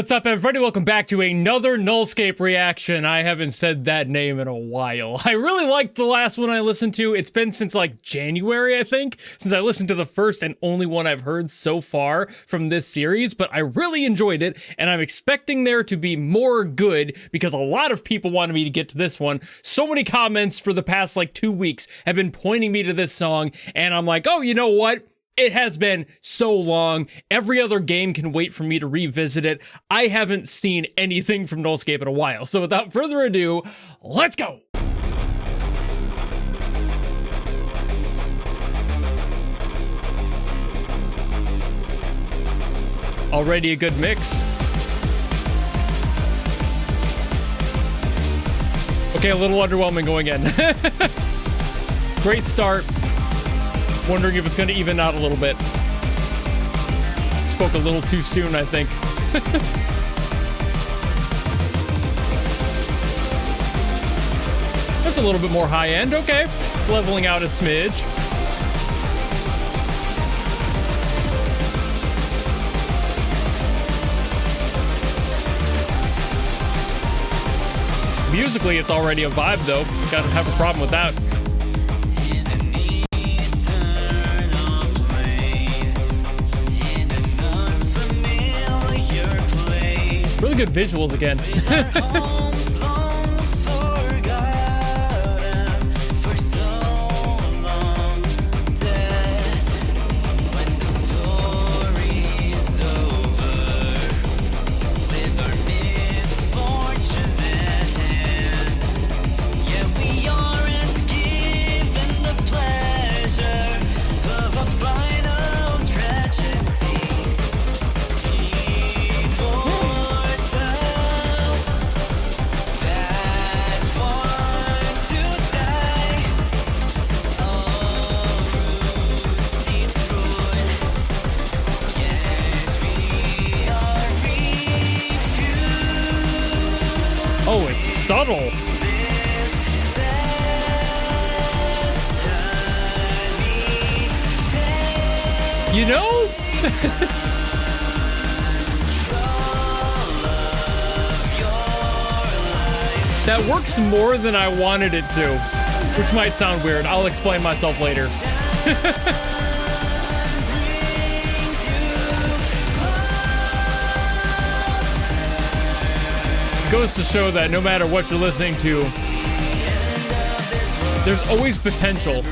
What's up, everybody? Welcome back to another Nullscape reaction. I haven't said that name in a while. I really liked the last one I listened to. It's been since like January, I think, since I listened to the first and only one I've heard so far from this series, but I really enjoyed it, and I'm expecting there to be more good because a lot of people wanted me to get to this one. So many comments for the past like 2 weeks have been pointing me to this song, and I'm like, oh, you know what? It has been so long. Every other game can wait for me to revisit it. I haven't seen anything from Nullscape in a while. So without further ado, let's go! Already a good mix. Okay, a little underwhelming going in. Great start. Wondering if it's going to even out a little bit. Spoke a little too soon, I think. That's a little bit more high end. Okay. Leveling out a smidge. Musically, it's already a vibe, though. Gotta have a problem with that. Really good visuals again. Oh, it's subtle. You know? That works more than I wanted it to, which might sound weird. I'll explain myself later. Goes to show that no matter what you're listening to, there's always potential.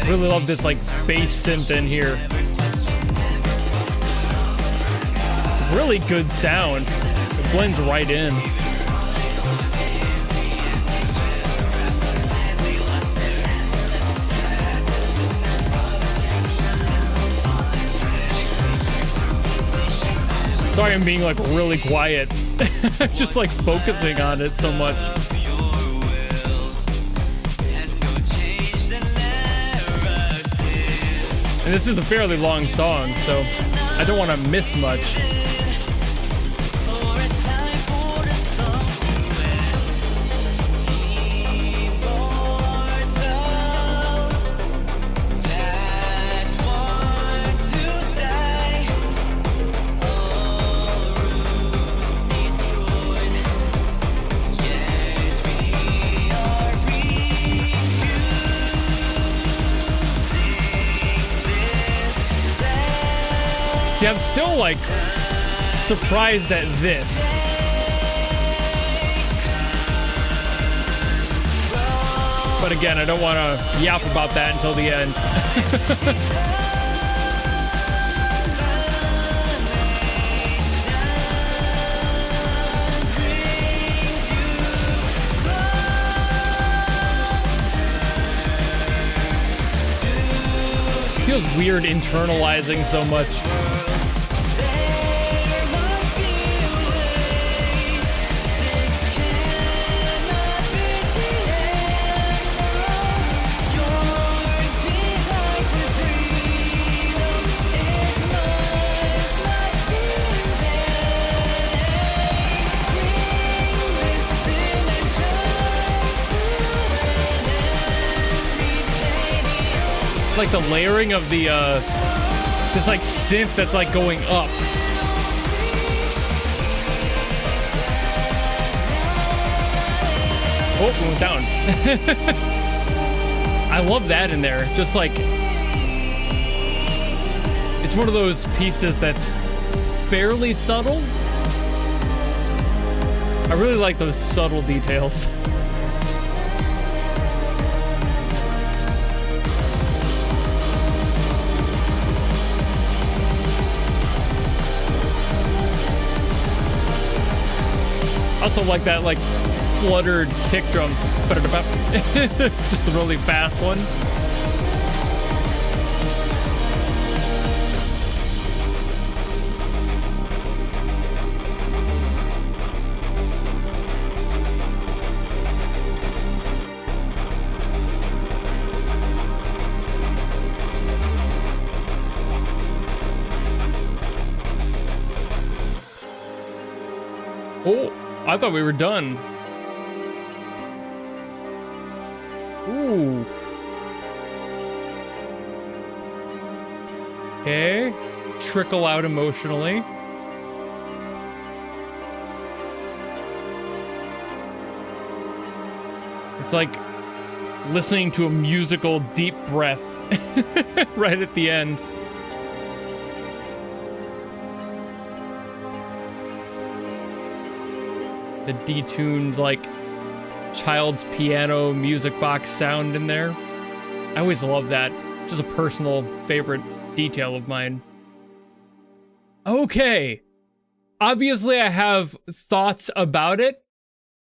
Really love this like bass synth in here. Really good sound. It blends right in. Sorry, I'm being like really quiet. Just like focusing on it so much. And this is a fairly long song, so I don't want to miss much. See, I'm still, like, surprised at this. But again, I don't want to yap about that until the end. Feels weird internalizing so much. like the layering of the this like synth that's like going up. Oh, it went down. I love that in there. Just like, it's one of those pieces that's fairly subtle. I really like those subtle details. Also like that like fluttered kick drum. Just a really fast one. Oh, I thought we were done. Ooh. Okay. Trickle out emotionally. It's like listening to a musical deep breath right at the end. The detuned, like, child's piano music box sound in there. I always love that. Just a personal favorite detail of mine. Okay. Obviously, I have thoughts about it.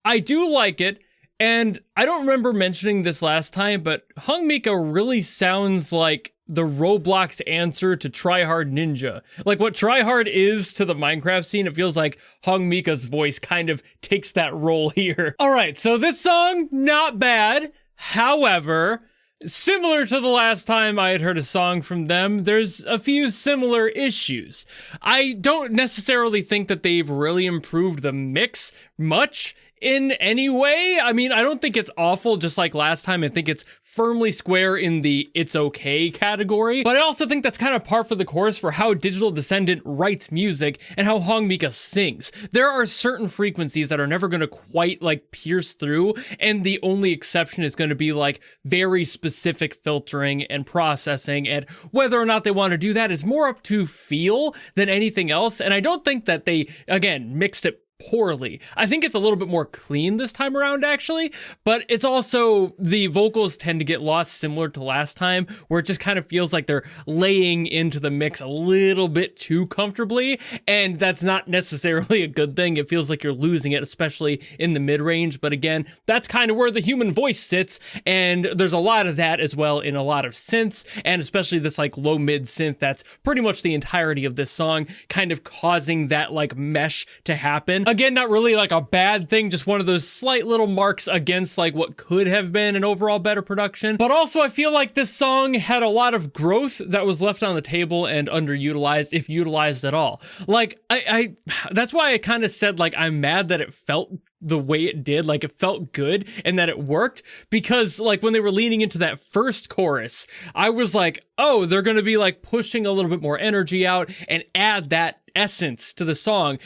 I do like it, and I don't remember mentioning this last time, but hongmika really sounds like the Roblox answer to Tryhard Ninja. Like what Tryhard is to the Minecraft scene, it feels like hongmika's voice kind of takes that role here. All right, so this song, not bad. However, similar to the last time I had heard a song from them, there's a few similar issues. I don't necessarily think that they've really improved the mix much in any way. I mean, I don't think it's awful just like last time. I think it's firmly square in the it's okay category, but I also think that's kind of par for the course for how Digital Descendant writes music and how hongmika sings. There are certain frequencies that are never going to quite like pierce through, and the only exception is going to be like very specific filtering and processing, and whether or not they want to do that is more up to feel than anything else. And I don't think that they, again, mixed it poorly. I think it's a little bit more clean this time around, actually, but it's also, the vocals tend to get lost similar to last time, where it just kind of feels like they're laying into the mix a little bit too comfortably, and that's not necessarily a good thing. It feels like you're losing it, especially in the mid-range, but again, that's kind of where the human voice sits, and there's a lot of that as well in a lot of synths, and especially this like low-mid synth that's pretty much the entirety of this song, kind of causing that like mesh to happen. Again, not really like a bad thing, just one of those slight little marks against like what could have been an overall better production. But also I feel like this song had a lot of growth that was left on the table and underutilized, if utilized at all. Like I that's why I kind of said like I'm mad that it felt the way it did, like it felt good and that it worked, because like when they were leaning into that first chorus, I was like, oh, they're gonna be like pushing a little bit more energy out and add that essence to the song,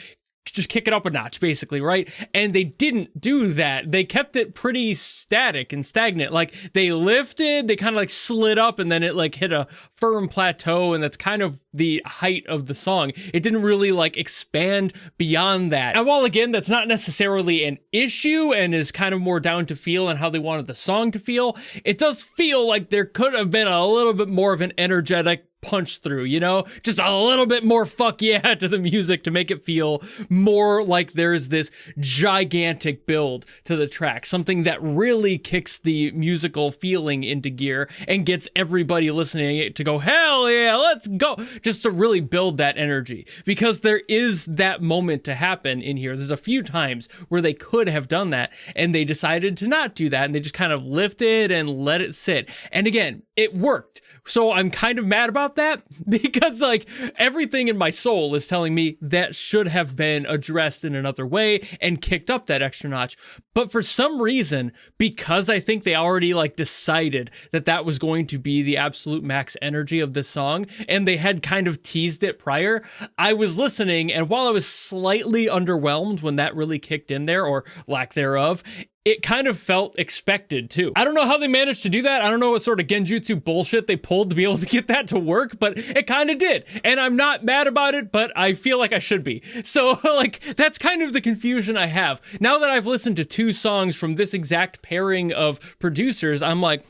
just kick it up a notch, basically, right? And they didn't do that. They kept it pretty static and stagnant. Like they lifted, they kind of like slid up, and then it like hit a firm plateau, and that's kind of the height of the song. It didn't really like expand beyond that. And while again, that's not necessarily an issue and is kind of more down to feel and how they wanted the song to feel, it does feel like there could have been a little bit more of an energetic punch through, you know, just a little bit more fuck yeah to the music to make it feel more like there's this gigantic build to the track, something that really kicks the musical feeling into gear and gets everybody listening to go, hell yeah, let's go, just to really build that energy, because there is that moment to happen in here. There's a few times where they could have done that and they decided to not do that, and they just kind of lifted and let it sit. And again, it worked. So I'm kind of mad about that because like everything in my soul is telling me that should have been addressed in another way and kicked up that extra notch. But for some reason, because I think they already like decided that that was going to be the absolute max energy of this song, and they had kind of teased it prior, I was listening, and while I was slightly underwhelmed when that really kicked in there, or lack thereof, it kind of felt expected too. I don't know how they managed to do that. I don't know what sort of genjutsu bullshit they pulled to be able to get that to work, but it kind of did. And I'm not mad about it, but I feel like I should be. So like, that's kind of the confusion I have. Now that I've listened to 2 songs from this exact pairing of producers, I'm like,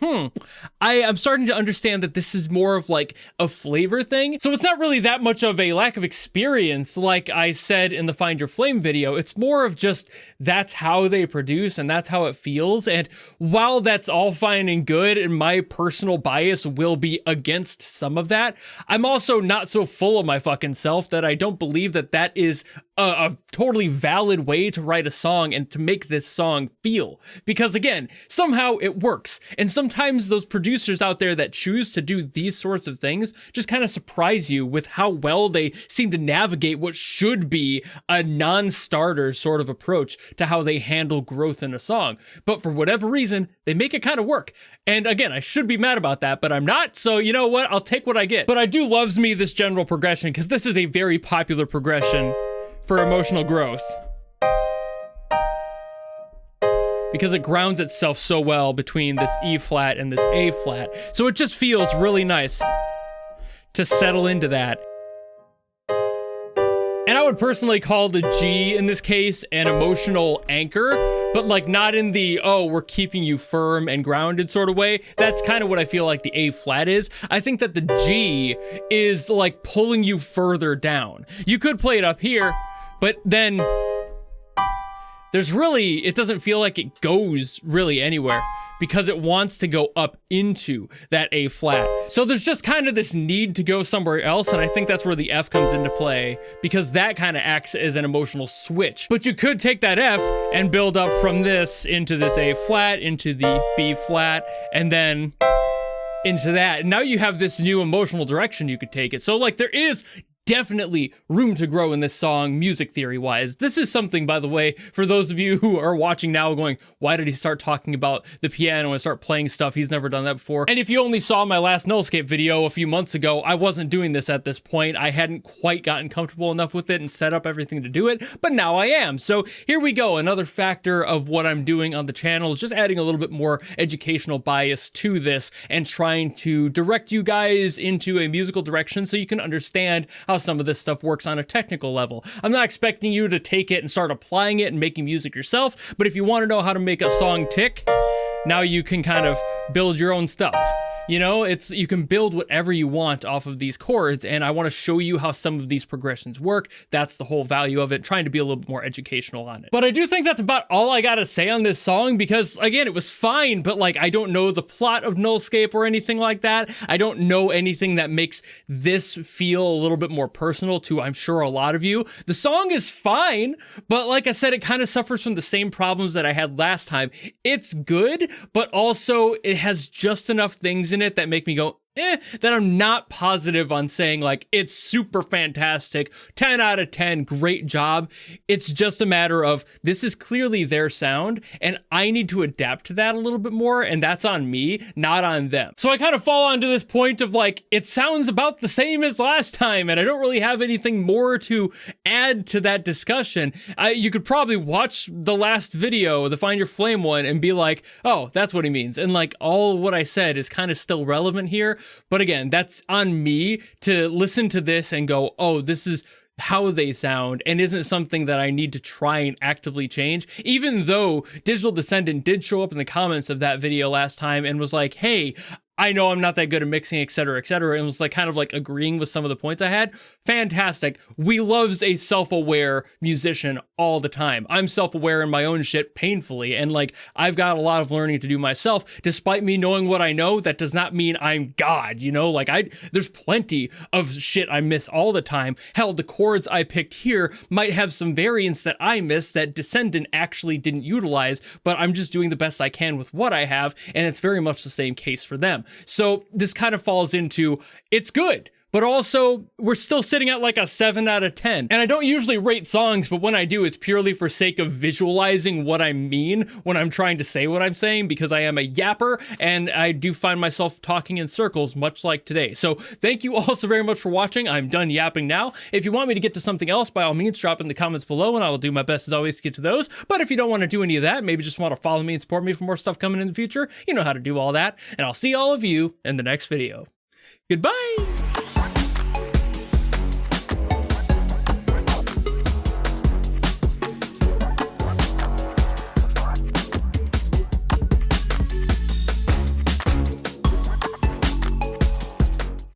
I'm starting to understand that this is more of like a flavor thing. So it's not really that much of a lack of experience, like I said in the Find Your Flame video. It's more of just, that's how they produce and that's how it feels. And while that's all fine and good, and my personal bias will be against some of that, I'm also not so full of my fucking self that I don't believe that that is a totally valid way to write a song and to make this song feel. Because again, somehow it works. And sometimes those producers out there that choose to do these sorts of things just kind of surprise you with how well they seem to navigate what should be a non-starter sort of approach to how they handle growth in a song. But for whatever reason, they make it kind of work. And again, I should be mad about that, but I'm not. So you know what? I'll take what I get. But I do loves me this general progression, because this is a very popular progression for emotional growth, because it grounds itself so well between this E flat and this A flat. So it just feels really nice to settle into that. And I would personally call the G in this case an emotional anchor, but like not in the, oh, we're keeping you firm and grounded sort of way. That's kind of what I feel like the A flat is. I think that the G is like pulling you further down. You could play it up here, but then there's really, it doesn't feel like it goes really anywhere, because it wants to go up into that A flat. So there's just kind of this need to go somewhere else, and I think that's where the F comes into play, because that kind of acts as an emotional switch. But you could take that F and build up from this into this A flat, into the B flat, and then into that. And now you have this new emotional direction you could take it. So like there is definitely room to grow in this song, music theory wise. This is something, by the way, for those of you who are watching now going, why did he start talking about the piano and start playing stuff? He's never done that before. And if you only saw my last Nullscape video a few months ago, I wasn't doing this at this point. I hadn't quite gotten comfortable enough with it and set up everything to do it, but now I am. So here we go. Another factor of what I'm doing on the channel is just adding a little bit more educational bias to this and trying to direct you guys into a musical direction so you can understand how some of this stuff works on a technical level. I'm not expecting you to take it and start applying it and making music yourself, but if you want to know how to make a song tick, now you can kind of build your own stuff. You know, you can build whatever you want off of these chords, and I want to show you how some of these progressions work. That's the whole value of it, trying to be a little bit more educational on it. But I do think that's about all I gotta say on this song, because again, it was fine, but like, I don't know the plot of Nullscape or anything like that. I don't know anything that makes this feel a little bit more personal to, I'm sure, a lot of you. The song is fine, but like I said, it kind of suffers from the same problems that I had last time. It's good, but also it has just enough things in it that make me go, that I'm not positive on saying like, it's super fantastic, 10 out of 10, great job. It's just a matter of, this is clearly their sound, and I need to adapt to that a little bit more, and that's on me, not on them. So I kind of fall onto this point of like, it sounds about the same as last time, and I don't really have anything more to add to that discussion. You could probably watch the last video, the Find Your Flame one, and be like, oh, that's what he means. And like, all what I said is kind of still relevant here. But again, that's on me to listen to this and go, oh, this is how they sound, and isn't something that I need to try and actively change. Even though Digital Descendant did show up in the comments of that video last time and was like, hey, I know I'm not that good at mixing, etc., and was like kind of like agreeing with some of the points I had. Fantastic. We loves a self-aware musician all the time. I'm self-aware in my own shit painfully, and like I've got a lot of learning to do myself. Despite me knowing what I know, that does not mean I'm God, you know? Like there's plenty of shit I miss all the time. Hell, the chords I picked here might have some variants that I miss that Descendant actually didn't utilize, but I'm just doing the best I can with what I have, and it's very much the same case for them. So this kind of falls into, it's good, but also we're still sitting at like a 7 out of 10. And I don't usually rate songs, but when I do, it's purely for sake of visualizing what I mean when I'm trying to say what I'm saying, because I am a yapper and I do find myself talking in circles, much like today. So thank you all so very much for watching. I'm done yapping now. If you want me to get to something else, by all means, drop in the comments below and I will do my best as always to get to those. But if you don't want to do any of that, maybe just want to follow me and support me for more stuff coming in the future, you know how to do all that. And I'll see all of you in the next video. Goodbye!